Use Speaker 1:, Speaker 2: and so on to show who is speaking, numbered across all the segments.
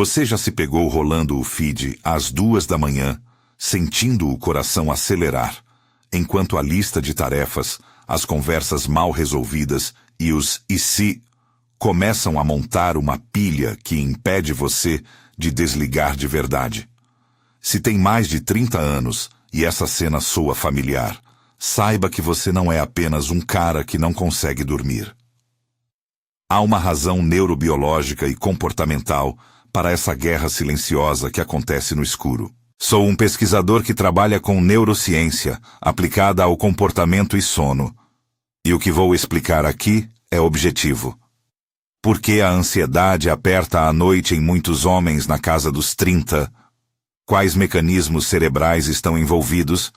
Speaker 1: Você já se pegou rolando o feed às 2 da manhã, sentindo o coração acelerar, enquanto a lista de tarefas, as conversas mal resolvidas e os "e se" começam a montar uma pilha que impede você de desligar de verdade? Se tem mais de 30 anos e essa cena soa familiar, saiba que você não é apenas um cara que não consegue dormir. Há uma razão neurobiológica e comportamental para essa guerra silenciosa que acontece no escuro. Sou um pesquisador que trabalha com neurociência aplicada ao comportamento e sono. E o que vou explicar aqui é objetivo. Por que a ansiedade aperta à noite em muitos homens na casa dos 30? Quais mecanismos cerebrais estão envolvidos?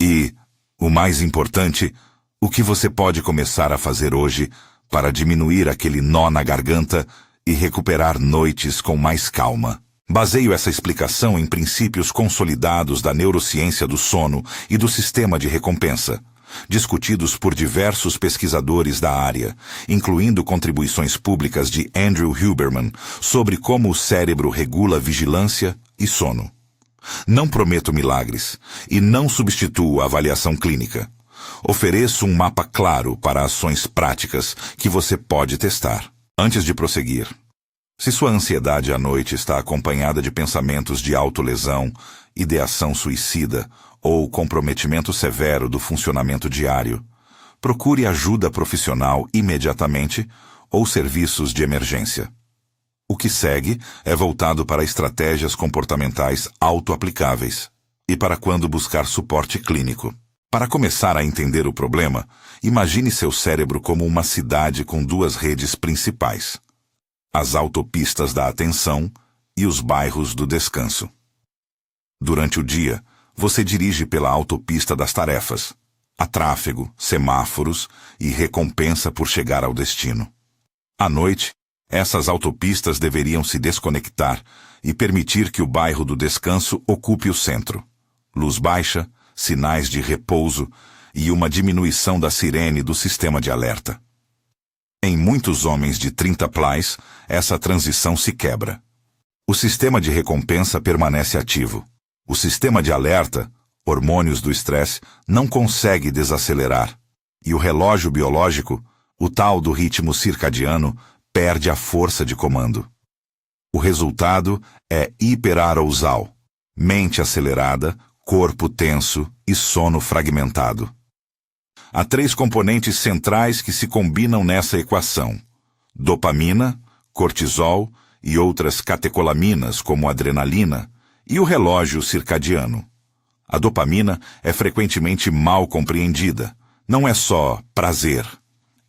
Speaker 1: E, o mais importante, o que você pode começar a fazer hoje para diminuir aquele nó na garganta e recuperar noites com mais calma? Baseio essa explicação em princípios consolidados da neurociência do sono e do sistema de recompensa, discutidos por diversos pesquisadores da área, incluindo contribuições públicas de Andrew Huberman sobre como o cérebro regula vigilância e sono. Não prometo milagres e não substituo a avaliação clínica. Ofereço um mapa claro para ações práticas que você pode testar. Antes de prosseguir, se sua ansiedade à noite está acompanhada de pensamentos de autolesão, ideação suicida ou comprometimento severo do funcionamento diário, procure ajuda profissional imediatamente ou serviços de emergência. O que segue é voltado para estratégias comportamentais autoaplicáveis e para quando buscar suporte clínico. Para começar a entender o problema, imagine seu cérebro como uma cidade com duas redes principais: as autopistas da atenção e os bairros do descanso. Durante o dia, você dirige pela autopista das tarefas. Há tráfego, semáforos e recompensa por chegar ao destino. À noite, essas autopistas deveriam se desconectar e permitir que o bairro do descanso ocupe o centro. Luz baixa, sinais de repouso e uma diminuição da sirene do sistema de alerta. Em muitos homens de 30+, essa transição se quebra. O sistema de recompensa permanece ativo. O sistema de alerta, hormônios do estresse, não consegue desacelerar. E o relógio biológico, o tal do ritmo circadiano, perde a força de comando. O resultado é hiperarousal, mente acelerada, corpo tenso e sono fragmentado. Há 3 componentes centrais que se combinam nessa equação: dopamina, cortisol e outras catecolaminas como adrenalina, e o relógio circadiano. A dopamina é frequentemente mal compreendida. Não é só prazer.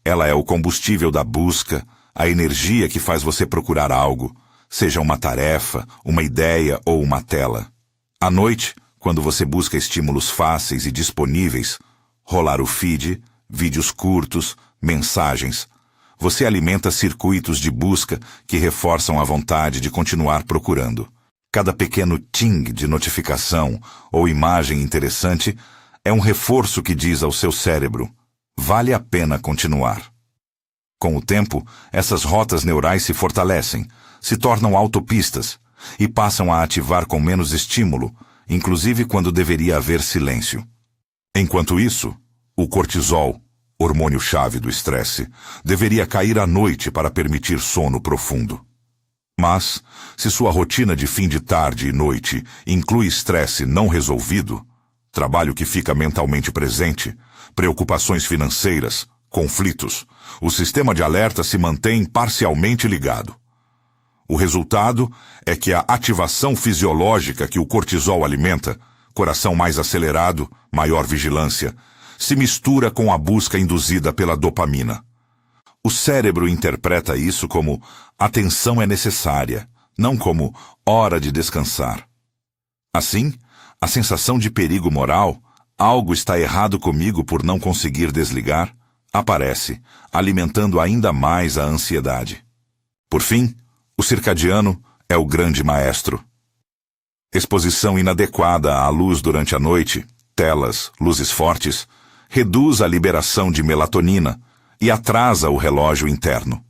Speaker 1: Ela é o combustível da busca, a energia que faz você procurar algo, seja uma tarefa, uma ideia ou uma tela. À noite, quando você busca estímulos fáceis e disponíveis, rolar o feed, vídeos curtos, mensagens, você alimenta circuitos de busca que reforçam a vontade de continuar procurando. Cada pequeno ting de notificação ou imagem interessante é um reforço que diz ao seu cérebro: vale a pena continuar. Com o tempo, essas rotas neurais se fortalecem, se tornam autopistas e passam a ativar com menos estímulo, inclusive quando deveria haver silêncio. Enquanto isso, o cortisol, hormônio-chave do estresse, deveria cair à noite para permitir sono profundo. Mas, se sua rotina de fim de tarde e noite inclui estresse não resolvido, trabalho que fica mentalmente presente, preocupações financeiras, conflitos, o sistema de alerta se mantém parcialmente ligado. O resultado é que a ativação fisiológica que o cortisol alimenta, coração mais acelerado, maior vigilância, se mistura com a busca induzida pela dopamina. O cérebro interpreta isso como atenção é necessária, não como hora de descansar. Assim, a sensação de perigo moral, algo está errado comigo por não conseguir desligar, aparece, alimentando ainda mais a ansiedade. Por fim, o circadiano é o grande maestro. Exposição inadequada à luz durante a noite, telas, luzes fortes, reduz a liberação de melatonina e atrasa o relógio interno.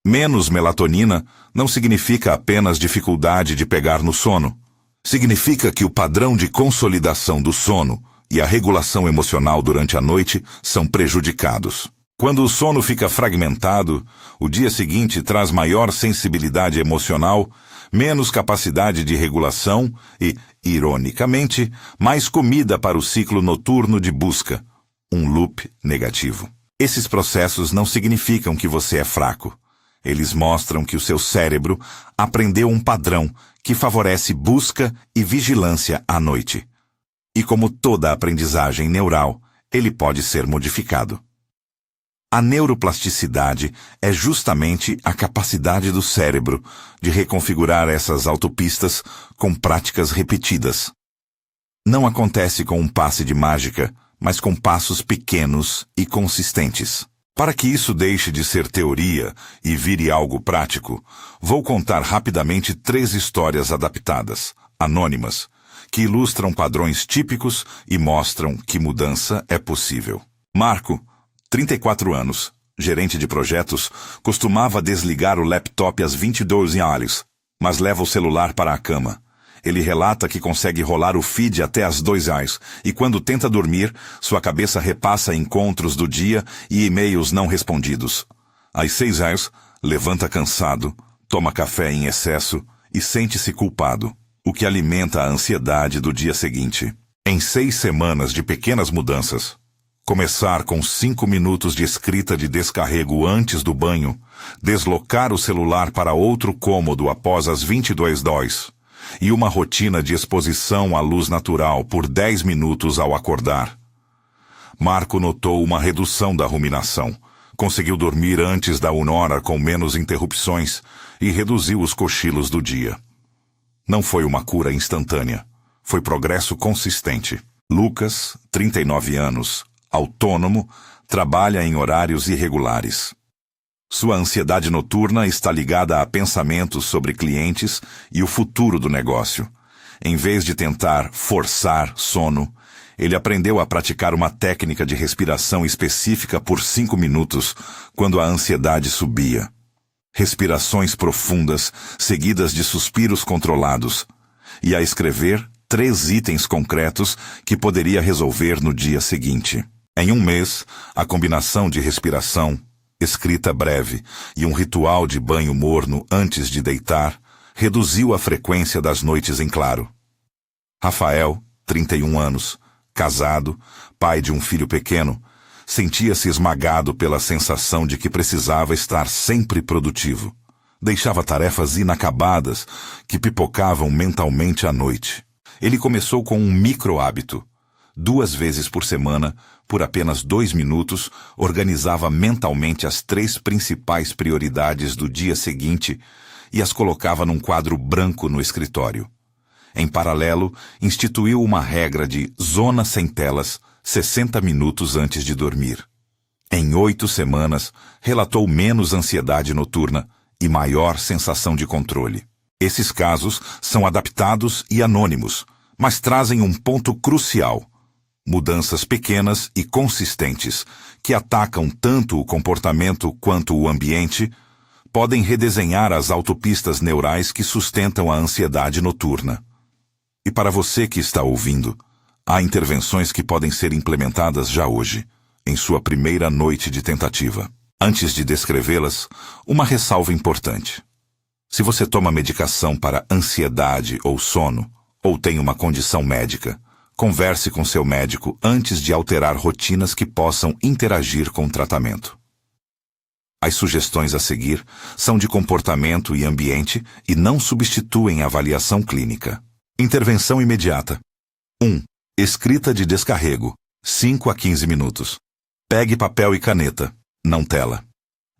Speaker 1: Menos melatonina não significa apenas dificuldade de pegar no sono. Significa que o padrão de consolidação do sono e a regulação emocional durante a noite são prejudicados. Quando o sono fica fragmentado, o dia seguinte traz maior sensibilidade emocional, menos capacidade de regulação e, ironicamente, mais comida para o ciclo noturno de busca, um loop negativo. Esses processos não significam que você é fraco. Eles mostram que o seu cérebro aprendeu um padrão que favorece busca e vigilância à noite. E como toda aprendizagem neural, ele pode ser modificado. A neuroplasticidade é justamente a capacidade do cérebro de reconfigurar essas autopistas com práticas repetidas. Não acontece com um passe de mágica, mas com passos pequenos e consistentes. Para que isso deixe de ser teoria e vire algo prático, vou contar rapidamente 3 histórias adaptadas, anônimas, que ilustram padrões típicos e mostram que mudança é possível. Marco, 34 anos, gerente de projetos, costumava desligar o laptop às 22h, mas leva o celular para a cama. Ele relata que consegue rolar o feed até às 2h e quando tenta dormir, sua cabeça repassa encontros do dia e e-mails não respondidos. Às 6h, levanta cansado, toma café em excesso e sente-se culpado, o que alimenta a ansiedade do dia seguinte. Em 6 semanas de pequenas mudanças, começar com 5 minutos de escrita de descarrego antes do banho, deslocar o celular para outro cômodo após as 22h, e uma rotina de exposição à luz natural por 10 minutos ao acordar. Marco notou uma redução da ruminação, conseguiu dormir antes da 1h com menos interrupções e reduziu os cochilos do dia. Não foi uma cura instantânea, foi progresso consistente. Lucas, 39 anos, autônomo, trabalha em horários irregulares. Sua ansiedade noturna está ligada a pensamentos sobre clientes e o futuro do negócio. Em vez de tentar forçar sono, ele aprendeu a praticar uma técnica de respiração específica por 5 minutos quando a ansiedade subia. Respirações profundas, seguidas de suspiros controlados, e a escrever 3 itens concretos que poderia resolver no dia seguinte. Em 1 mês, a combinação de respiração, escrita breve e um ritual de banho morno antes de deitar, reduziu a frequência das noites em claro. Rafael, 31 anos, casado, pai de um filho pequeno, sentia-se esmagado pela sensação de que precisava estar sempre produtivo. Deixava tarefas inacabadas que pipocavam mentalmente à noite. Ele começou com um micro-hábito. 2 vezes por semana, por apenas 2 minutos, organizava mentalmente as 3 principais prioridades do dia seguinte e as colocava num quadro branco no escritório. Em paralelo, instituiu uma regra de zona sem telas 60 minutos antes de dormir. Em 8 semanas, relatou menos ansiedade noturna e maior sensação de controle. Esses casos são adaptados e anônimos, mas trazem um ponto crucial: mudanças pequenas e consistentes, que atacam tanto o comportamento quanto o ambiente, podem redesenhar as autopistas neurais que sustentam a ansiedade noturna. E para você que está ouvindo, há intervenções que podem ser implementadas já hoje, em sua primeira noite de tentativa. Antes de descrevê-las, uma ressalva importante. Se você toma medicação para ansiedade ou sono, ou tem uma condição médica, converse com seu médico antes de alterar rotinas que possam interagir com o tratamento. As sugestões a seguir são de comportamento e ambiente e não substituem a avaliação clínica. Intervenção imediata. 1. Escrita de descarrego, 5 a 15 minutos. Pegue papel e caneta, não tela.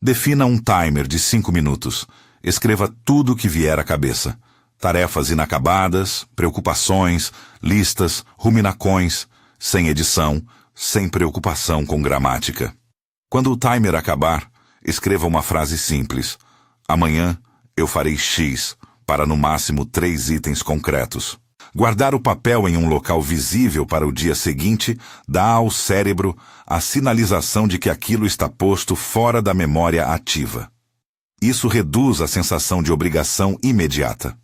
Speaker 1: Defina um timer de 5 minutos. Escreva tudo o que vier à cabeça. Tarefas inacabadas, preocupações, listas, ruminacões, sem edição, sem preocupação com gramática. Quando o timer acabar, escreva uma frase simples. Amanhã eu farei X, para no máximo 3 itens concretos. Guardar o papel em um local visível para o dia seguinte dá ao cérebro a sinalização de que aquilo está posto fora da memória ativa. Isso reduz a sensação de obrigação imediata.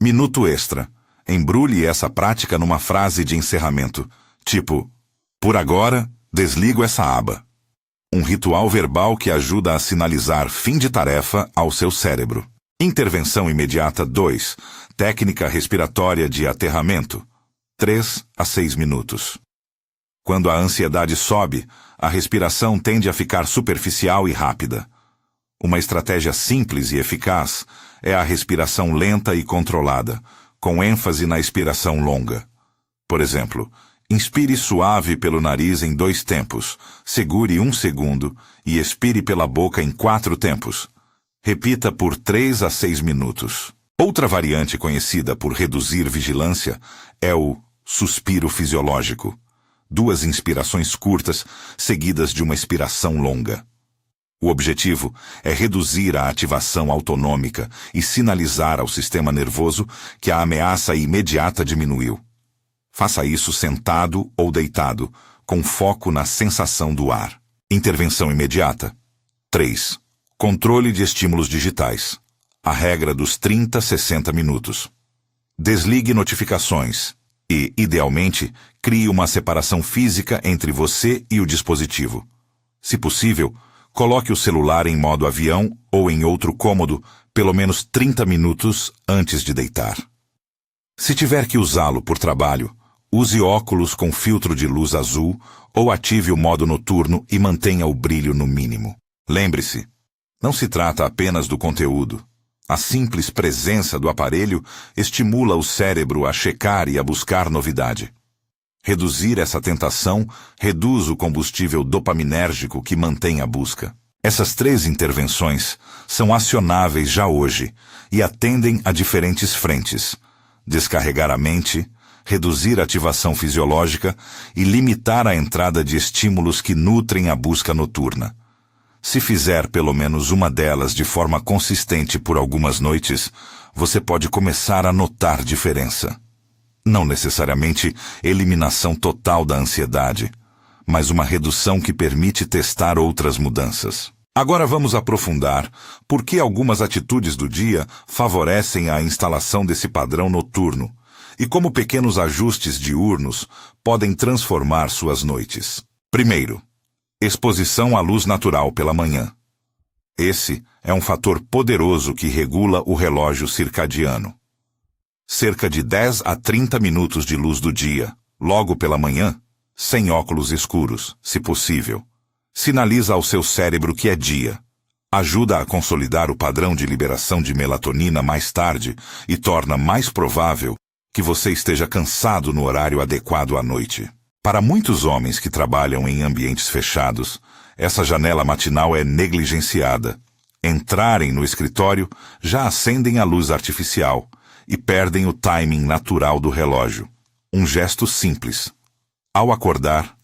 Speaker 1: Minuto extra. Embrulhe essa prática numa frase de encerramento, tipo, por agora, desligo essa aba. Um ritual verbal que ajuda a sinalizar fim de tarefa ao seu cérebro. Intervenção imediata 2. Técnica respiratória de aterramento. 3 a 6 minutos. Quando a ansiedade sobe, a respiração tende a ficar superficial e rápida. Uma estratégia simples e eficaz é a respiração lenta e controlada, com ênfase na expiração longa. Por exemplo, inspire suave pelo nariz em 2 tempos, segure 1 segundo e expire pela boca em 4 tempos. Repita por 3 a 6 minutos. Outra variante conhecida por reduzir vigilância é o suspiro fisiológico. 2 inspirações curtas seguidas de uma expiração longa. O objetivo é reduzir a ativação autonômica e sinalizar ao sistema nervoso que a ameaça imediata diminuiu. Faça isso sentado ou deitado, com foco na sensação do ar. Intervenção imediata. 3. Controle de estímulos digitais. A regra dos 30 a 60 minutos. Desligue notificações e, idealmente, crie uma separação física entre você e o dispositivo. Se possível, coloque o celular em modo avião ou em outro cômodo pelo menos 30 minutos antes de deitar. Se tiver que usá-lo por trabalho, use óculos com filtro de luz azul ou ative o modo noturno e mantenha o brilho no mínimo. Lembre-se, não se trata apenas do conteúdo. A simples presença do aparelho estimula o cérebro a checar e a buscar novidade. Reduzir essa tentação reduz o combustível dopaminérgico que mantém a busca. Essas 3 intervenções são acionáveis já hoje e atendem a diferentes frentes: descarregar a mente, reduzir a ativação fisiológica e limitar a entrada de estímulos que nutrem a busca noturna. Se fizer pelo menos uma delas de forma consistente por algumas noites, você pode começar a notar diferença. Não necessariamente eliminação total da ansiedade, mas uma redução que permite testar outras mudanças. Agora vamos aprofundar por que algumas atitudes do dia favorecem a instalação desse padrão noturno e como pequenos ajustes diurnos podem transformar suas noites. Primeiro, exposição à luz natural pela manhã. Esse é um fator poderoso que regula o relógio circadiano. Cerca de 10 a 30 minutos de luz do dia, logo pela manhã, sem óculos escuros, se possível, sinaliza ao seu cérebro que é dia. Ajuda a consolidar o padrão de liberação de melatonina mais tarde e torna mais provável que você esteja cansado no horário adequado à noite. Para muitos homens que trabalham em ambientes fechados, essa janela matinal é negligenciada. Entrarem no escritório, já acendem a luz artificial e perdem o timing natural do relógio. Um gesto simples. Ao acordar,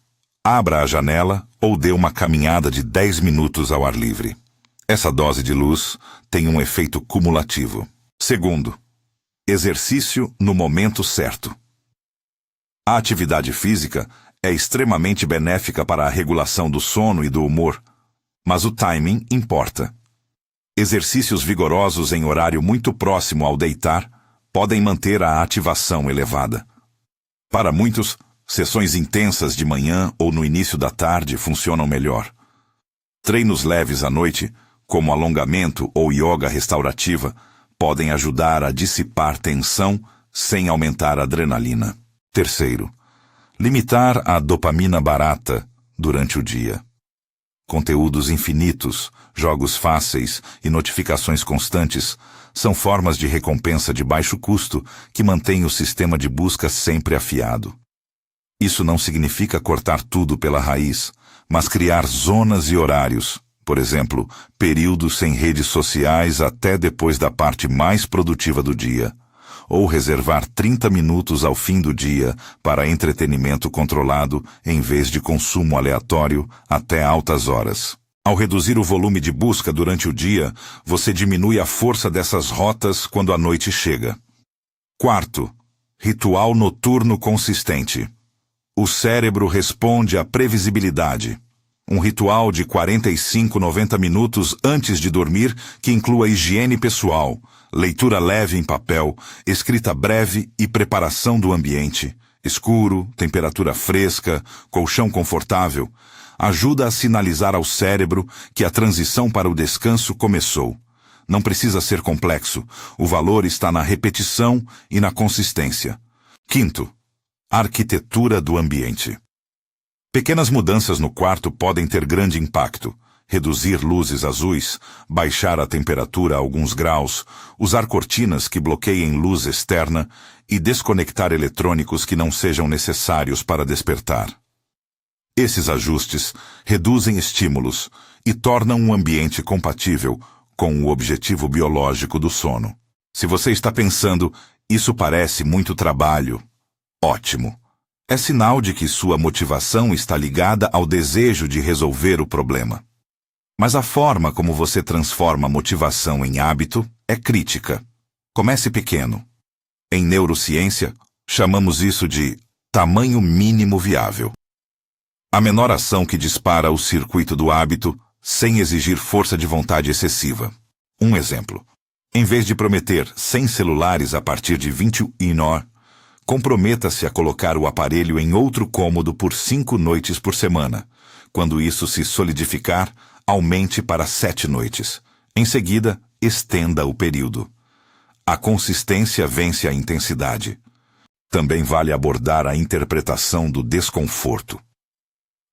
Speaker 1: abra a janela ou dê uma caminhada de 10 minutos ao ar livre. Essa dose de luz tem um efeito cumulativo. Segundo, exercício no momento certo. A atividade física é extremamente benéfica para a regulação do sono e do humor, mas o timing importa. Exercícios vigorosos em horário muito próximo ao deitar podem manter a ativação elevada. Para muitos, sessões intensas de manhã ou no início da tarde funcionam melhor. Treinos leves à noite, como alongamento ou yoga restaurativa, podem ajudar a dissipar tensão sem aumentar a adrenalina. Terceiro, limitar a dopamina barata durante o dia. Conteúdos infinitos, jogos fáceis e notificações constantes são formas de recompensa de baixo custo que mantêm o sistema de busca sempre afiado. Isso não significa cortar tudo pela raiz, mas criar zonas e horários, por exemplo, períodos sem redes sociais até depois da parte mais produtiva do dia, ou reservar 30 minutos ao fim do dia para entretenimento controlado em vez de consumo aleatório até altas horas. Ao reduzir o volume de busca durante o dia, você diminui a força dessas rotas quando a noite chega. Quarto, ritual noturno consistente. O cérebro responde à previsibilidade. Um ritual de 45, 90 minutos antes de dormir que inclua higiene pessoal, leitura leve em papel, escrita breve e preparação do ambiente, escuro, temperatura fresca, colchão confortável, ajuda a sinalizar ao cérebro que a transição para o descanso começou. Não precisa ser complexo, o valor está na repetição e na consistência. Quinto, arquitetura do ambiente. Pequenas mudanças no quarto podem ter grande impacto. Reduzir luzes azuis, baixar a temperatura a alguns graus, usar cortinas que bloqueiem luz externa e desconectar eletrônicos que não sejam necessários para despertar. Esses ajustes reduzem estímulos e tornam um ambiente compatível com o objetivo biológico do sono. Se você está pensando, isso parece muito trabalho, ótimo. É sinal de que sua motivação está ligada ao desejo de resolver o problema. Mas a forma como você transforma a motivação em hábito é crítica. Comece pequeno. Em neurociência, chamamos isso de tamanho mínimo viável. A menor ação que dispara o circuito do hábito sem exigir força de vontade excessiva. Um exemplo. Em vez de prometer 100 celulares a partir de 21h, comprometa-se a colocar o aparelho em outro cômodo por 5 noites por semana. Quando isso se solidificar, aumente para 7 noites. Em seguida, estenda o período. A consistência vence a intensidade. Também vale abordar a interpretação do desconforto.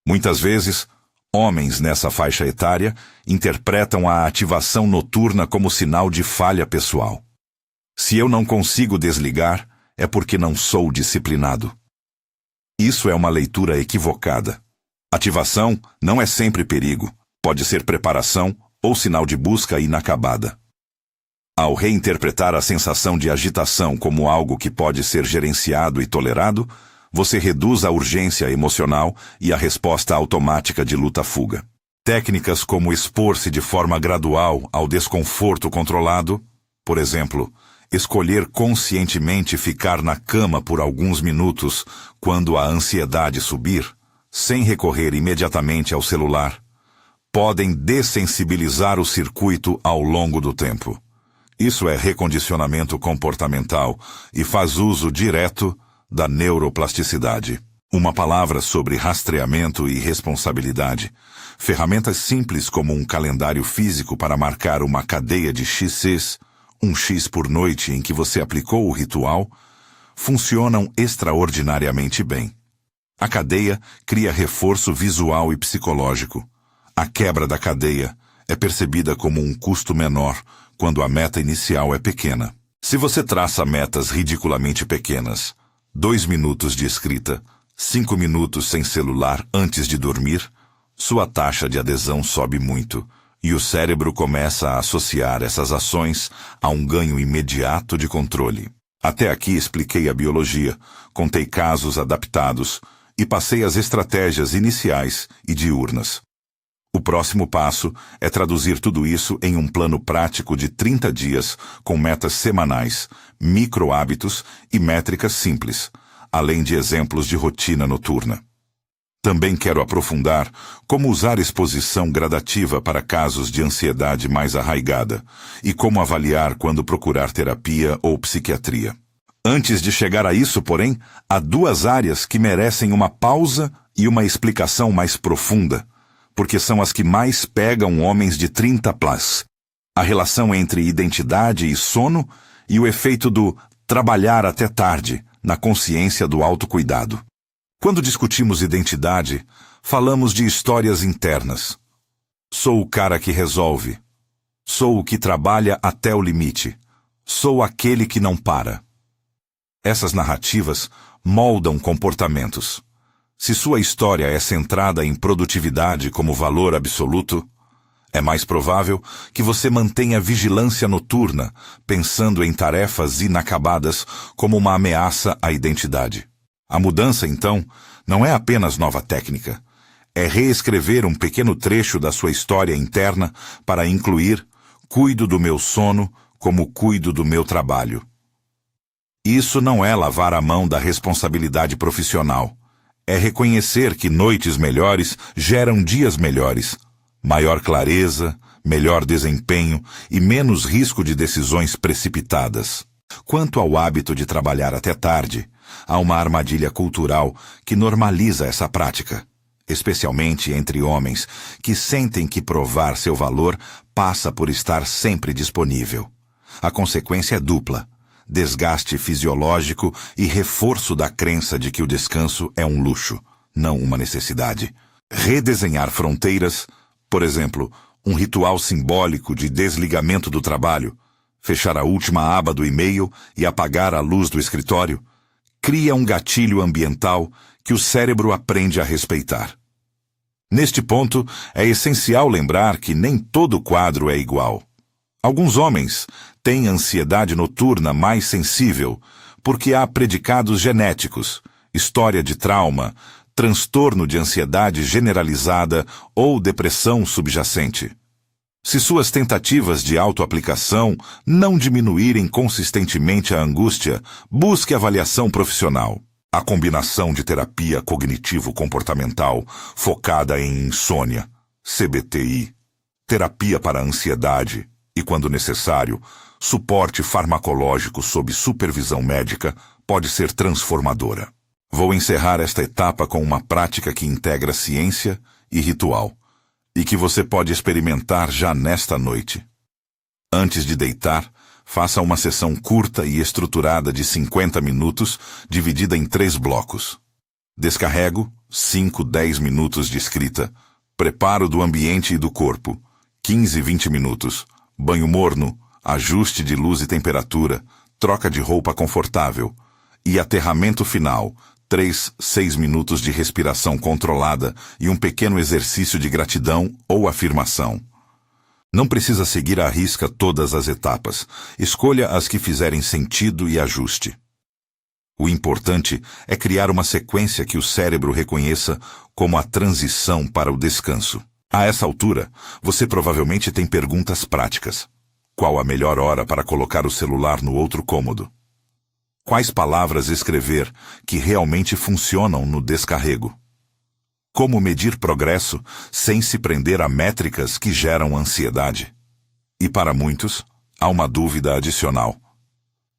Speaker 1: Muitas vezes, homens nessa faixa etária interpretam a ativação noturna como sinal de falha pessoal. Se eu não consigo desligar, é porque não sou disciplinado. Isso é uma leitura equivocada. Ativação não é sempre perigo, pode ser preparação ou sinal de busca inacabada. Ao reinterpretar a sensação de agitação como algo que pode ser gerenciado e tolerado, você reduz a urgência emocional e a resposta automática de luta-fuga. Técnicas como expor-se de forma gradual ao desconforto controlado, por exemplo, escolher conscientemente ficar na cama por alguns minutos quando a ansiedade subir, sem recorrer imediatamente ao celular, podem dessensibilizar o circuito ao longo do tempo. Isso é recondicionamento comportamental e faz uso direto da neuroplasticidade. Uma palavra sobre rastreamento e responsabilidade. Ferramentas simples como um calendário físico para marcar uma cadeia de XCs, um X por noite em que você aplicou o ritual, funcionam extraordinariamente bem. A cadeia cria reforço visual e psicológico. A quebra da cadeia é percebida como um custo menor quando a meta inicial é pequena. Se você traça metas ridiculamente pequenas, 2 minutos de escrita, 5 minutos sem celular antes de dormir, sua taxa de adesão sobe muito e o cérebro começa a associar essas ações a um ganho imediato de controle. Até aqui expliquei a biologia, contei casos adaptados e passei as estratégias iniciais e diurnas. O próximo passo é traduzir tudo isso em um plano prático de 30 dias com metas semanais, micro-hábitos e métricas simples, além de exemplos de rotina noturna. Também quero aprofundar como usar exposição gradativa para casos de ansiedade mais arraigada e como avaliar quando procurar terapia ou psiquiatria. Antes de chegar a isso, porém, há 2 áreas que merecem uma pausa e uma explicação mais profunda, porque são as que mais pegam homens de 30+. A relação entre identidade e sono e o efeito do trabalhar até tarde na consciência do autocuidado. Quando discutimos identidade, falamos de histórias internas. Sou o cara que resolve. Sou o que trabalha até o limite. Sou aquele que não para. Essas narrativas moldam comportamentos. Se sua história é centrada em produtividade como valor absoluto, é mais provável que você mantenha vigilância noturna, pensando em tarefas inacabadas como uma ameaça à identidade. A mudança, então, não é apenas nova técnica. É reescrever um pequeno trecho da sua história interna para incluir cuido do meu sono como cuido do meu trabalho. Isso não é lavar a mão da responsabilidade profissional. É reconhecer que noites melhores geram dias melhores, maior clareza, melhor desempenho e menos risco de decisões precipitadas. Quanto ao hábito de trabalhar até tarde, há uma armadilha cultural que normaliza essa prática, especialmente entre homens que sentem que provar seu valor passa por estar sempre disponível. A consequência é dupla: desgaste fisiológico e reforço da crença de que o descanso é um luxo, não uma necessidade. Redesenhar fronteiras, por exemplo, um ritual simbólico de desligamento do trabalho, fechar a última aba do e-mail e apagar a luz do escritório, cria um gatilho ambiental que o cérebro aprende a respeitar. Neste ponto, é essencial lembrar que nem todo quadro é igual. Alguns homens têm ansiedade noturna mais sensível porque há predicados genéticos, história de trauma, transtorno de ansiedade generalizada ou depressão subjacente. Se suas tentativas de autoaplicação não diminuírem consistentemente a angústia, busque avaliação profissional. A combinação de terapia cognitivo-comportamental focada em insônia, CBTI, terapia para ansiedade e, quando necessário, suporte farmacológico sob supervisão médica pode ser transformadora. Vou encerrar esta etapa com uma prática que integra ciência e ritual, e que você pode experimentar já nesta noite. Antes de deitar, faça uma sessão curta e estruturada de 50 minutos, dividida em 3 blocos. Descarrego, 5-10 minutos de escrita. Preparo do ambiente e do corpo, 15-20 minutos. Banho morno, ajuste de luz e temperatura, troca de roupa confortável. E aterramento final, 3-6 minutos de respiração controlada e um pequeno exercício de gratidão ou afirmação. Não precisa seguir à risca todas as etapas. Escolha as que fizerem sentido e ajuste. O importante é criar uma sequência que o cérebro reconheça como a transição para o descanso. A essa altura, você provavelmente tem perguntas práticas. Qual a melhor hora para colocar o celular no outro cômodo? Quais palavras escrever que realmente funcionam no descarrego? Como medir progresso sem se prender a métricas que geram ansiedade? E para muitos, há uma dúvida adicional.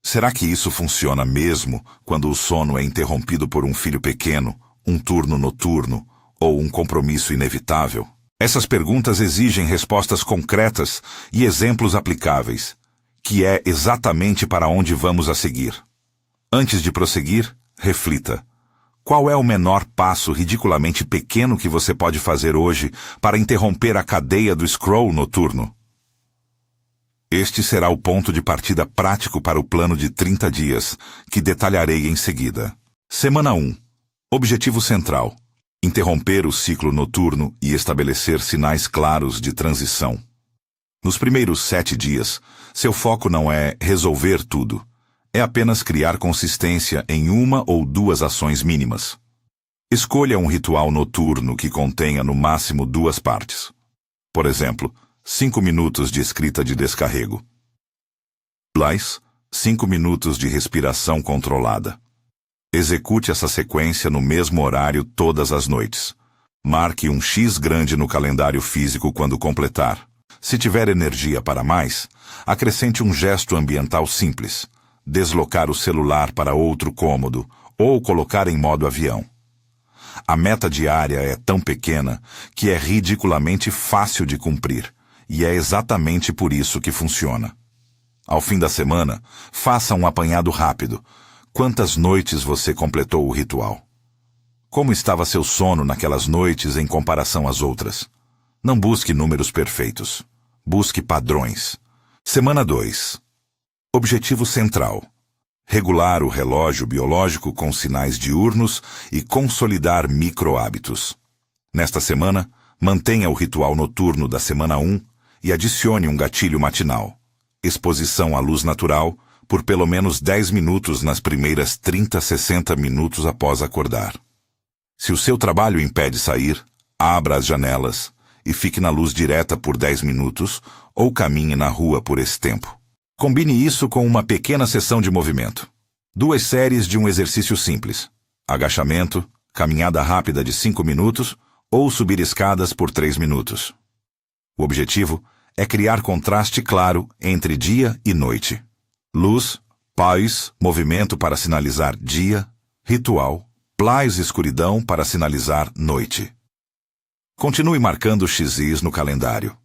Speaker 1: Será que isso funciona mesmo quando o sono é interrompido por um filho pequeno, um turno noturno ou um compromisso inevitável? Essas perguntas exigem respostas concretas e exemplos aplicáveis, que é exatamente para onde vamos a seguir. Antes de prosseguir, reflita. Qual é o menor passo ridiculamente pequeno que você pode fazer hoje para interromper a cadeia do scroll noturno? Este será o ponto de partida prático para o plano de 30 dias, que detalharei em seguida. Semana 1. Objetivo central: interromper o ciclo noturno e estabelecer sinais claros de transição. Nos primeiros 7 dias, seu foco não é resolver tudo. É apenas criar consistência em uma ou 2 ações mínimas. Escolha um ritual noturno que contenha no máximo 2 partes. Por exemplo, 5 minutos de escrita de descarrego. 5 minutos de respiração controlada. Execute essa sequência no mesmo horário todas as noites. Marque um X grande no calendário físico quando completar. Se tiver energia para mais, acrescente um gesto ambiental simples: deslocar o celular para outro cômodo ou colocar em modo avião. A meta diária é tão pequena que é ridiculamente fácil de cumprir, e é exatamente por isso que funciona. Ao fim da semana, faça um apanhado rápido. Quantas noites você completou o ritual? Como estava seu sono naquelas noites em comparação às outras? Não busque números perfeitos. Busque padrões. Semana 2. Objetivo central: regular o relógio biológico com sinais diurnos e consolidar micro-hábitos. Nesta semana, mantenha o ritual noturno da semana 1 e adicione um gatilho matinal: exposição à luz natural por pelo menos 10 minutos nas primeiras 30-60 minutos após acordar. Se o seu trabalho impede sair, abra as janelas e fique na luz direta por 10 minutos ou caminhe na rua por esse tempo. Combine isso com uma pequena sessão de movimento. 2 séries de um exercício simples: agachamento, caminhada rápida de 5 minutos ou subir escadas por 3 minutos. O objetivo é criar contraste claro entre dia e noite. Luz, paz, movimento para sinalizar dia, ritual, paz, escuridão para sinalizar noite. Continue marcando XIs no calendário.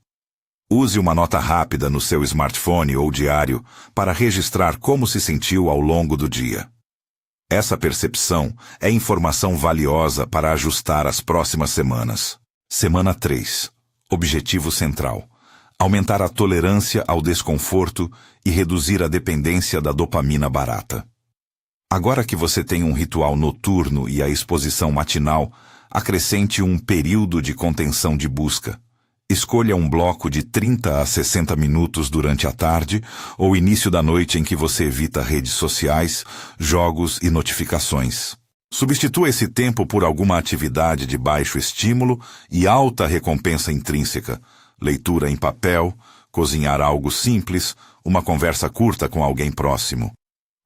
Speaker 1: Use uma nota rápida no seu smartphone ou diário para registrar como se sentiu ao longo do dia. Essa percepção é informação valiosa para ajustar as próximas semanas. Semana 3. Objetivo central: aumentar a tolerância ao desconforto e reduzir a dependência da dopamina barata. Agora que você tem um ritual noturno e a exposição matinal, acrescente um período de contenção de busca. Escolha um bloco de 30 a 60 minutos durante a tarde ou início da noite em que você evita redes sociais, jogos e notificações. Substitua esse tempo por alguma atividade de baixo estímulo e alta recompensa intrínseca. Leitura em papel, cozinhar algo simples, uma conversa curta com alguém próximo.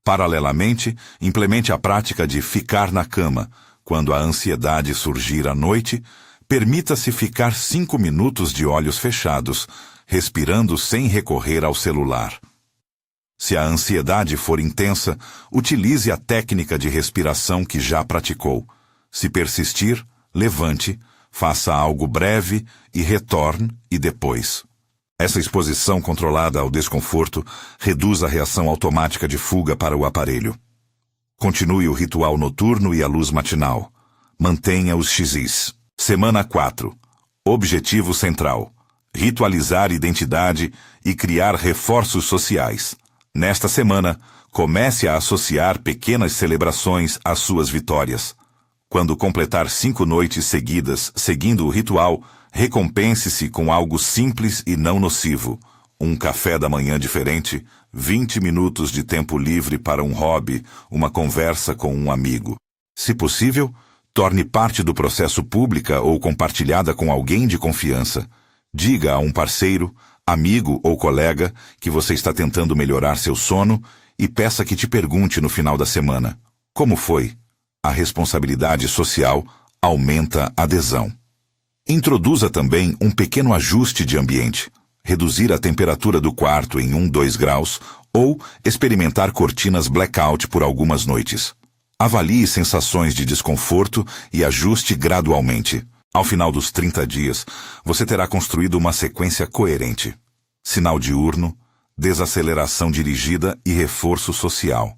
Speaker 1: Paralelamente, implemente a prática de ficar na cama. Quando a ansiedade surgir à noite, permita-se ficar 5 minutos de olhos fechados, respirando sem recorrer ao celular. Se a ansiedade for intensa, utilize a técnica de respiração que já praticou. Se persistir, levante, faça algo breve e retorne e depois. Essa exposição controlada ao desconforto reduz a reação automática de fuga para o aparelho. Continue o ritual noturno e a luz matinal. Mantenha os XIs. Semana 4. Objetivo central: ritualizar identidade e criar reforços sociais. Nesta semana, comece a associar pequenas celebrações às suas vitórias. Quando completar 5 noites seguidas seguindo o ritual, recompense-se com algo simples e não nocivo. Um café da manhã diferente, 20 minutos de tempo livre para um hobby, uma conversa com um amigo. Se possível, torne parte do processo pública ou compartilhada com alguém de confiança. Diga a um parceiro, amigo ou colega que você está tentando melhorar seu sono e peça que te pergunte no final da semana: como foi? A responsabilidade social aumenta a adesão. Introduza também um pequeno ajuste de ambiente. Reduzir a temperatura do quarto em 1-2 graus ou experimentar cortinas blackout por algumas noites. Avalie sensações de desconforto e ajuste gradualmente. Ao final dos 30 dias, você terá construído uma sequência coerente. Sinal diurno, desaceleração dirigida e reforço social.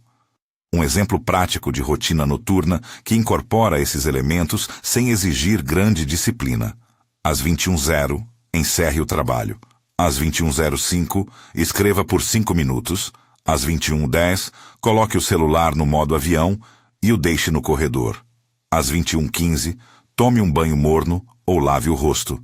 Speaker 1: Um exemplo prático de rotina noturna que incorpora esses elementos sem exigir grande disciplina. Às 21h, encerre o trabalho. Às 21h05, escreva por 5 minutos. Às 21h10, coloque o celular no modo avião e o deixe no corredor. Às 21h15, tome um banho morno ou lave o rosto.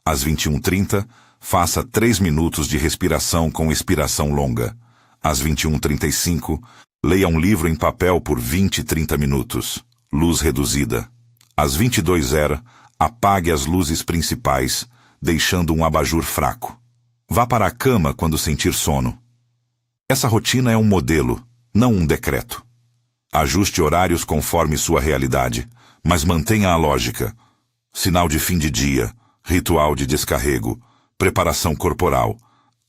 Speaker 1: Às 21h30, faça 3 minutos de respiração com expiração longa. Às 21h35, leia um livro em papel por 20-30 minutos. Luz reduzida. Às 22h, apague as luzes principais, deixando um abajur fraco. Vá para a cama quando sentir sono. Essa rotina é um modelo, não um decreto. Ajuste horários conforme sua realidade, mas mantenha a lógica. Sinal de fim de dia, ritual de descarrego, preparação corporal,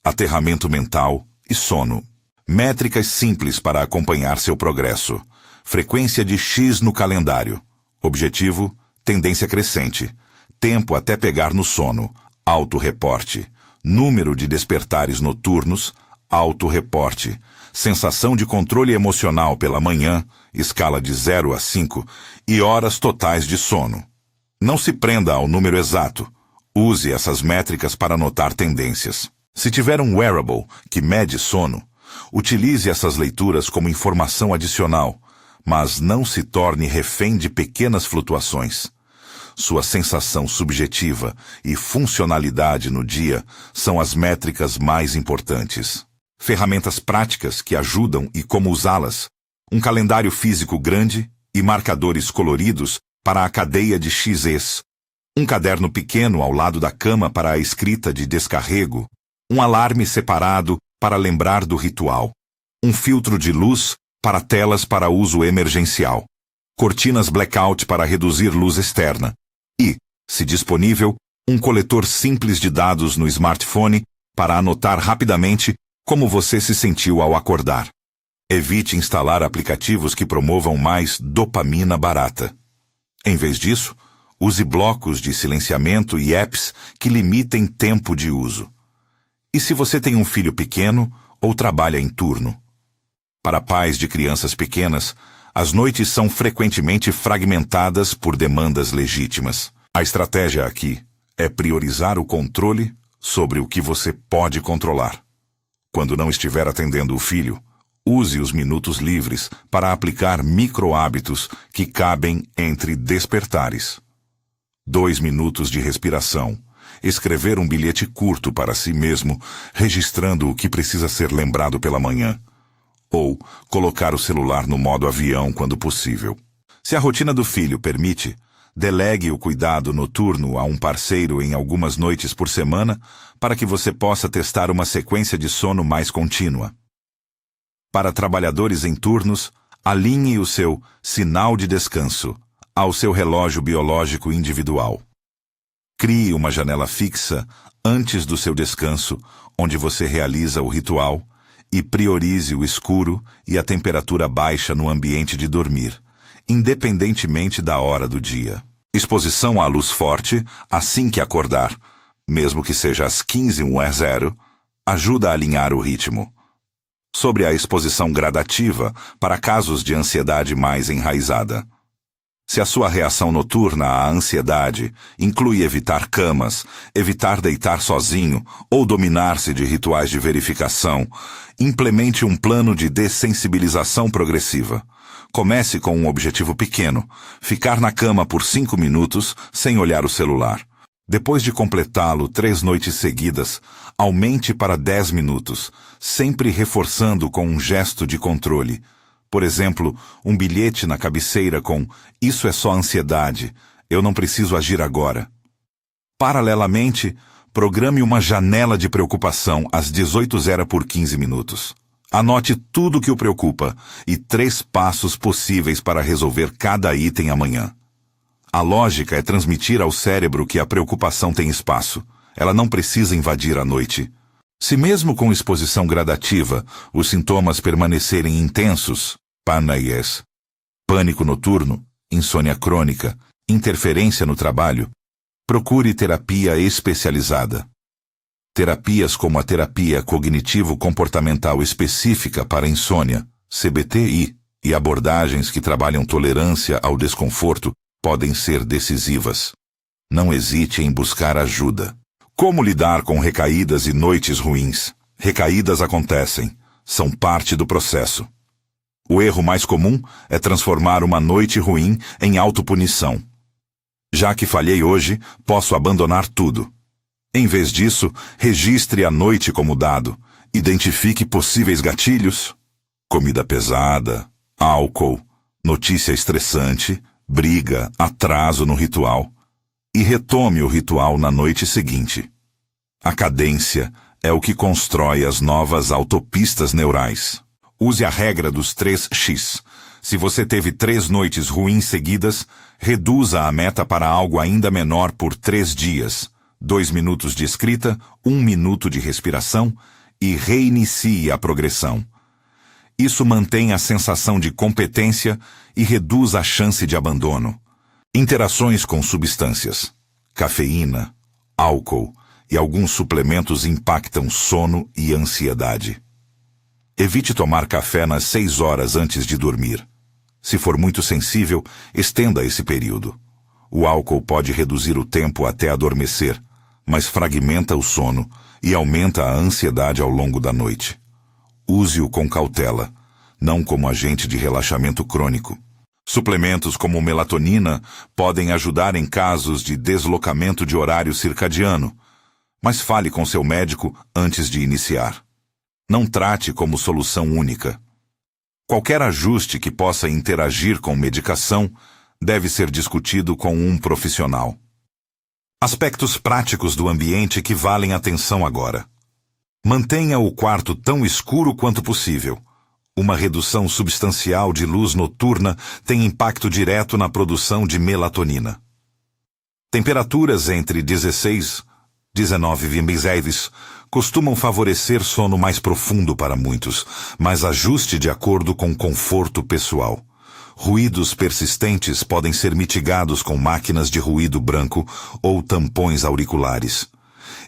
Speaker 1: aterramento mental e sono. Métricas simples para acompanhar seu progresso. Frequência de X no calendário. Objetivo: tendência crescente. Tempo até pegar no sono. Autorreporte. Número de despertares noturnos. Autorreporte. Sensação de controle emocional pela manhã, escala de 0 a 5, e horas totais de sono. Não se prenda ao número exato. Use essas métricas para notar tendências. Se tiver um wearable que mede sono, utilize essas leituras como informação adicional, mas não se torne refém de pequenas flutuações. Sua sensação subjetiva e funcionalidade no dia são as métricas mais importantes. Ferramentas práticas que ajudam e como usá-las. Um calendário físico grande e marcadores coloridos para a cadeia de XEs. Um caderno pequeno ao lado da cama para a escrita de descarrego. Um alarme separado para lembrar do ritual. Um filtro de luz para telas para uso emergencial. cortinas blackout para reduzir luz externa e, se disponível, um coletor simples de dados no smartphone para anotar rapidamente como você se sentiu ao acordar. Evite instalar aplicativos que promovam mais dopamina barata. Em vez disso, use blocos de silenciamento e apps que limitem tempo de uso. E se você tem um filho pequeno ou trabalha em turno? Para pais de crianças pequenas, as noites são frequentemente fragmentadas por demandas legítimas. A estratégia aqui é priorizar o controle sobre o que você pode controlar. Quando não estiver atendendo o filho, use os minutos livres para aplicar micro-hábitos que cabem entre despertares. 2 minutos de respiração. Escrever um bilhete curto para si mesmo, registrando o que precisa ser lembrado pela manhã. Ou colocar o celular no modo avião quando possível. Se a rotina do filho permite, delegue o cuidado noturno a um parceiro em algumas noites por semana para que você possa testar uma sequência de sono mais contínua. Para trabalhadores em turnos, alinhe o seu sinal de descanso ao seu relógio biológico individual. Crie uma janela fixa antes do seu descanso, onde você realiza o ritual, e priorize o escuro e a temperatura baixa no ambiente de dormir, independentemente da hora do dia. Exposição à luz forte assim que acordar, mesmo que seja às 15h00, ajuda a alinhar o ritmo. Sobre a exposição gradativa para casos de ansiedade mais enraizada. Se a sua reação noturna à ansiedade inclui evitar camas, evitar deitar sozinho ou dominar-se de rituais de verificação, implemente um plano de dessensibilização progressiva. Comece com um objetivo pequeno, ficar na cama por 5 minutos sem olhar o celular. Depois de completá-lo 3 noites seguidas, aumente para 10 minutos, sempre reforçando com um gesto de controle. Por exemplo, um bilhete na cabeceira com "Isso é só ansiedade, eu não preciso agir agora". Paralelamente, programe uma janela de preocupação às 18h por 15 minutos. Anote tudo o que o preocupa e 3 passos possíveis para resolver cada item amanhã. A lógica é transmitir ao cérebro que a preocupação tem espaço. Ela não precisa invadir a noite. Se mesmo com exposição gradativa os sintomas permanecerem intensos, paranoias, pânico noturno, insônia crônica, interferência no trabalho, procure terapia especializada. Terapias como a terapia cognitivo-comportamental específica para insônia, CBTI, e abordagens que trabalham tolerância ao desconforto podem ser decisivas. Não hesite em buscar ajuda. Como lidar com recaídas e noites ruins? Recaídas acontecem, são parte do processo. O erro mais comum é transformar uma noite ruim em autopunição. Já que falhei hoje, posso abandonar tudo. Em vez disso, registre a noite como dado. Identifique possíveis gatilhos: comida pesada, álcool, notícia estressante, briga, atraso no ritual. E retome o ritual na noite seguinte. A cadência é o que constrói as novas autopistas neurais. Use a regra dos 3x. Se você teve 3 noites ruins seguidas, reduza a meta para algo ainda menor por 3 dias. 2 minutos de escrita, 1 minuto de respiração e reinicie a progressão. Isso mantém a sensação de competência e reduz a chance de abandono. Interações com substâncias, cafeína, álcool e alguns suplementos impactam sono e ansiedade. Evite tomar café nas 6 horas antes de dormir. Se for muito sensível, estenda esse período. O álcool pode reduzir o tempo até adormecer, mas fragmenta o sono e aumenta a ansiedade ao longo da noite. Use-o com cautela, não como agente de relaxamento crônico. Suplementos como melatonina podem ajudar em casos de deslocamento de horário circadiano, mas fale com seu médico antes de iniciar. Não trate como solução única. Qualquer ajuste que possa interagir com medicação deve ser discutido com um profissional. Aspectos práticos do ambiente que valem atenção agora. Mantenha o quarto tão escuro quanto possível. Uma redução substancial de luz noturna tem impacto direto na produção de melatonina. Temperaturas entre 16 e 19 costumam favorecer sono mais profundo para muitos, mas ajuste de acordo com o conforto pessoal. Ruídos persistentes podem ser mitigados com máquinas de ruído branco ou tampões auriculares.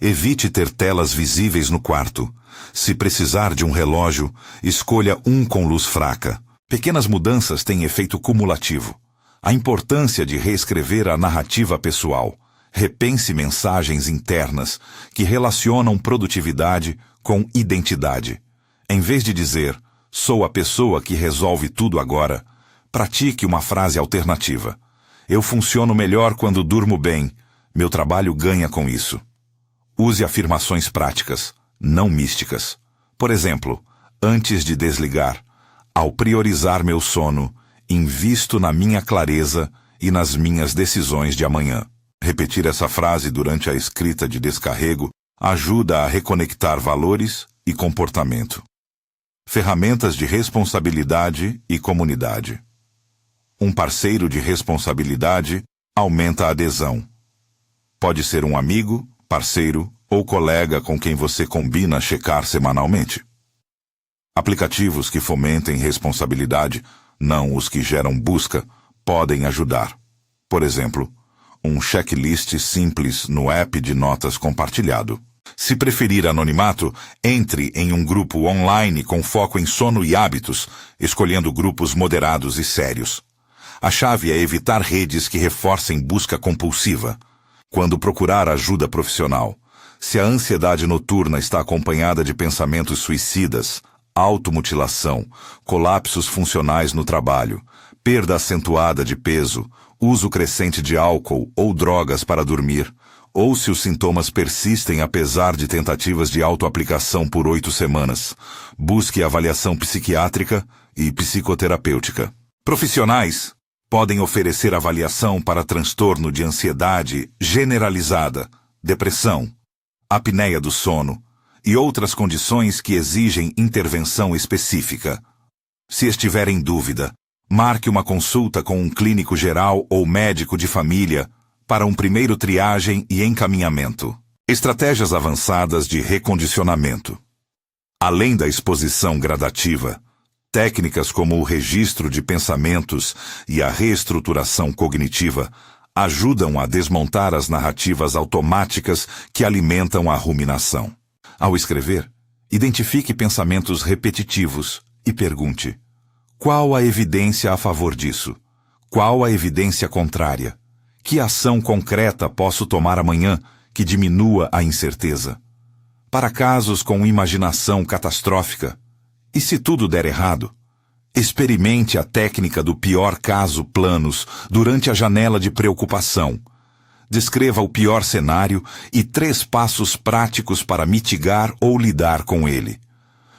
Speaker 1: Evite ter telas visíveis no quarto. Se precisar de um relógio, escolha um com luz fraca. Pequenas mudanças têm efeito cumulativo. A importância de reescrever a narrativa pessoal. Repense mensagens internas que relacionam produtividade com identidade. Em vez de dizer, sou a pessoa que resolve tudo agora, pratique uma frase alternativa. Eu funciono melhor quando durmo bem. Meu trabalho ganha com isso. Use afirmações práticas, não místicas. Por exemplo, antes de desligar, ao priorizar meu sono, invisto na minha clareza e nas minhas decisões de amanhã. Repetir essa frase durante a escrita de descarrego ajuda a reconectar valores e comportamento. Ferramentas de responsabilidade e comunidade. Um parceiro de responsabilidade aumenta a adesão. Pode ser um amigo, parceiro ou colega com quem você combina checar semanalmente. Aplicativos que fomentem responsabilidade, não os que geram busca, podem ajudar. Por exemplo, um checklist simples no app de notas compartilhado. Se preferir anonimato, entre em um grupo online com foco em sono e hábitos, escolhendo grupos moderados e sérios. A chave é evitar redes que reforcem busca compulsiva. Quando procurar ajuda profissional, se a ansiedade noturna está acompanhada de pensamentos suicidas, automutilação, colapsos funcionais no trabalho, perda acentuada de peso, uso crescente de álcool ou drogas para dormir, ou se os sintomas persistem apesar de tentativas de autoaplicação por 8 semanas, busque avaliação psiquiátrica e psicoterapêutica. Profissionais podem oferecer avaliação para transtorno de ansiedade generalizada, depressão, apneia do sono e outras condições que exigem intervenção específica. Se estiver em dúvida, marque uma consulta com um clínico geral ou médico de família para um primeiro triagem e encaminhamento. Estratégias avançadas de recondicionamento. Além da exposição gradativa, técnicas como o registro de pensamentos e a reestruturação cognitiva ajudam a desmontar as narrativas automáticas que alimentam a ruminação. Ao escrever, identifique pensamentos repetitivos e pergunte: qual a evidência a favor disso? Qual a evidência contrária? Que ação concreta posso tomar amanhã que diminua a incerteza? Para casos com imaginação catastrófica, e se tudo der errado? Experimente a técnica do pior caso planos durante a janela de preocupação. Descreva o pior cenário e 3 passos práticos para mitigar ou lidar com ele.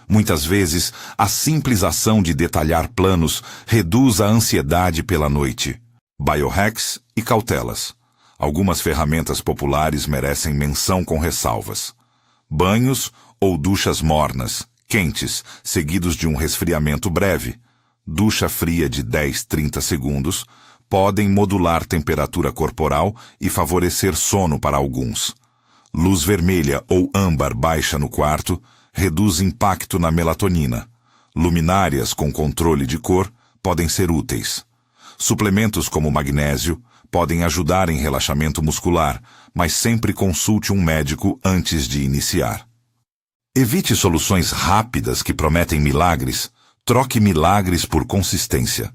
Speaker 1: Muitas vezes, a simples ação de detalhar planos reduz a ansiedade pela noite. Biohacks e cautelas. Algumas ferramentas populares merecem menção com ressalvas. Banhos ou duchas mornas, quentes, seguidos de um resfriamento breve. Ducha fria de 10-30 segundos podem modular temperatura corporal e favorecer sono para alguns. Luz vermelha ou âmbar baixa no quarto reduz impacto na melatonina. Luminárias com controle de cor podem ser úteis. Suplementos como magnésio podem ajudar em relaxamento muscular, mas sempre consulte um médico antes de iniciar. Evite soluções rápidas que prometem milagres. Troque milagres por consistência.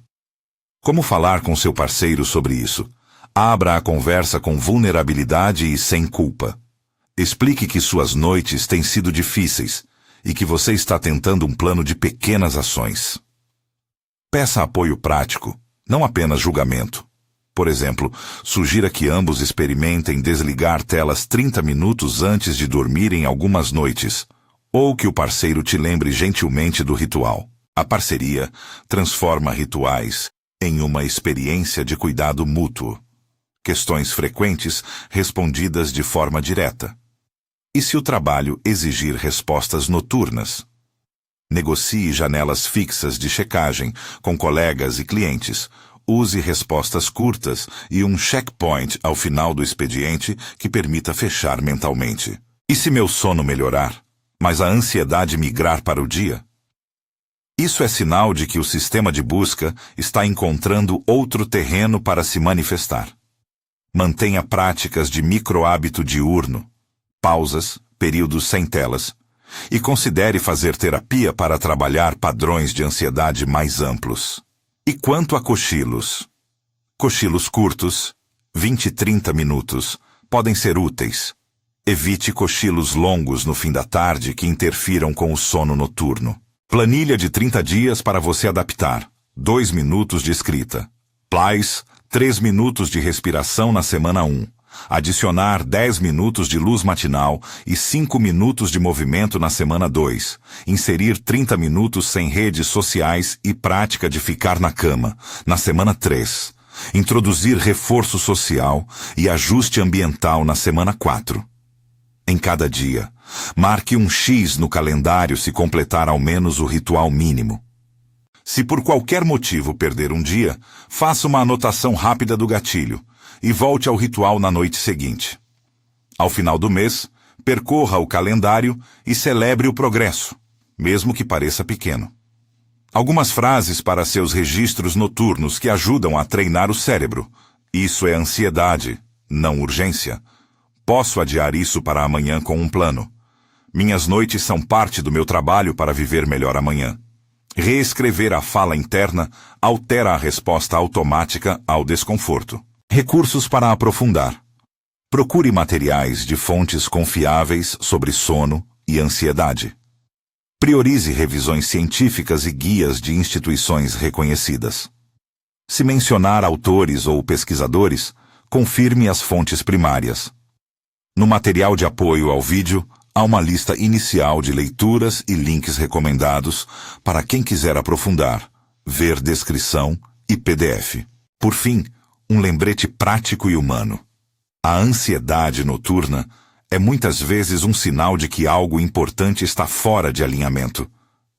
Speaker 1: Como falar com seu parceiro sobre isso? Abra a conversa com vulnerabilidade e sem culpa. Explique que suas noites têm sido difíceis e que você está tentando um plano de pequenas ações. Peça apoio prático, não apenas julgamento. Por exemplo, sugira que ambos experimentem desligar telas 30 minutos antes de dormirem algumas noites, ou que o parceiro te lembre gentilmente do ritual. A parceria transforma rituais em uma experiência de cuidado mútuo. Questões frequentes respondidas de forma direta. E se o trabalho exigir respostas noturnas? Negocie janelas fixas de checagem com colegas e clientes. Use respostas curtas e um checkpoint ao final do expediente que permita fechar mentalmente. E se meu sono melhorar, mas a ansiedade migrar para o dia? Isso é sinal de que o sistema de busca está encontrando outro terreno para se manifestar. Mantenha práticas de microhábito diurno, pausas, períodos sem telas, e considere fazer terapia para trabalhar padrões de ansiedade mais amplos. E quanto a cochilos? Cochilos curtos, 20 e 30 minutos, podem ser úteis. Evite cochilos longos no fim da tarde que interfiram com o sono noturno. Planilha de 30 dias para você adaptar. 2 minutos de escrita. Plais, 3 minutos de respiração na semana 1. Adicionar 10 minutos de luz matinal e 5 minutos de movimento na semana 2. Inserir 30 minutos sem redes sociais e prática de ficar na cama, na semana 3. Introduzir reforço social e ajuste ambiental na semana 4. Em cada dia, marque um X no calendário se completar ao menos o ritual mínimo. Se por qualquer motivo perder um dia, faça uma anotação rápida do gatilho e volte ao ritual na noite seguinte. Ao final do mês, percorra o calendário e celebre o progresso, mesmo que pareça pequeno. Algumas frases para seus registros noturnos que ajudam a treinar o cérebro. Isso é ansiedade, não urgência. Posso adiar isso para amanhã com um plano. Minhas noites são parte do meu trabalho para viver melhor amanhã. Reescrever a fala interna altera a resposta automática ao desconforto. Recursos para aprofundar. Procure materiais de fontes confiáveis sobre sono e ansiedade. Priorize revisões científicas e guias de instituições reconhecidas. Se mencionar autores ou pesquisadores, confirme as fontes primárias. No material de apoio ao vídeo, há uma lista inicial de leituras e links recomendados para quem quiser aprofundar, ver descrição e PDF. Por fim, um lembrete prático e humano. A ansiedade noturna é muitas vezes um sinal de que algo importante está fora de alinhamento,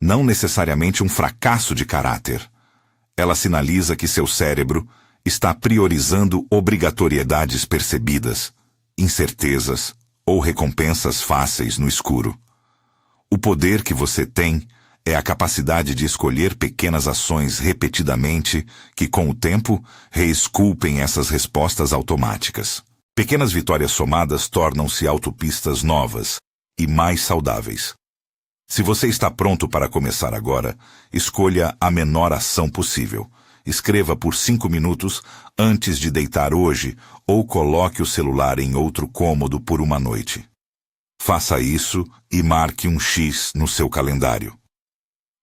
Speaker 1: não necessariamente um fracasso de caráter. Ela sinaliza que seu cérebro está priorizando obrigatoriedades percebidas, incertezas ou recompensas fáceis no escuro. O poder que você tem é a capacidade de escolher pequenas ações repetidamente que, com o tempo, reesculpem essas respostas automáticas. Pequenas vitórias somadas tornam-se autopistas novas e mais saudáveis. Se você está pronto para começar agora, escolha a menor ação possível. Escreva por 5 minutos antes de deitar hoje ou coloque o celular em outro cômodo por uma noite. Faça isso e marque um X no seu calendário.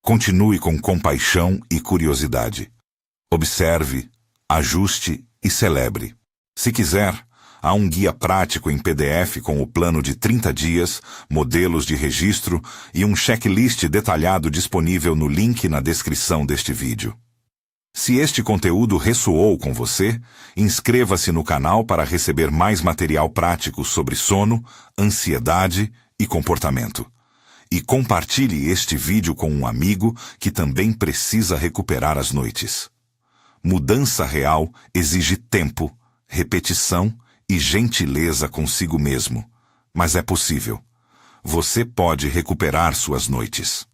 Speaker 1: Continue com compaixão e curiosidade. Observe, ajuste e celebre. Se quiser, há um guia prático em PDF com o plano de 30 dias, modelos de registro e um checklist detalhado disponível no link na descrição deste vídeo. Se este conteúdo ressoou com você, inscreva-se no canal para receber mais material prático sobre sono, ansiedade e comportamento. E compartilhe este vídeo com um amigo que também precisa recuperar as noites. Mudança real exige tempo, repetição e gentileza consigo mesmo. Mas é possível. Você pode recuperar suas noites.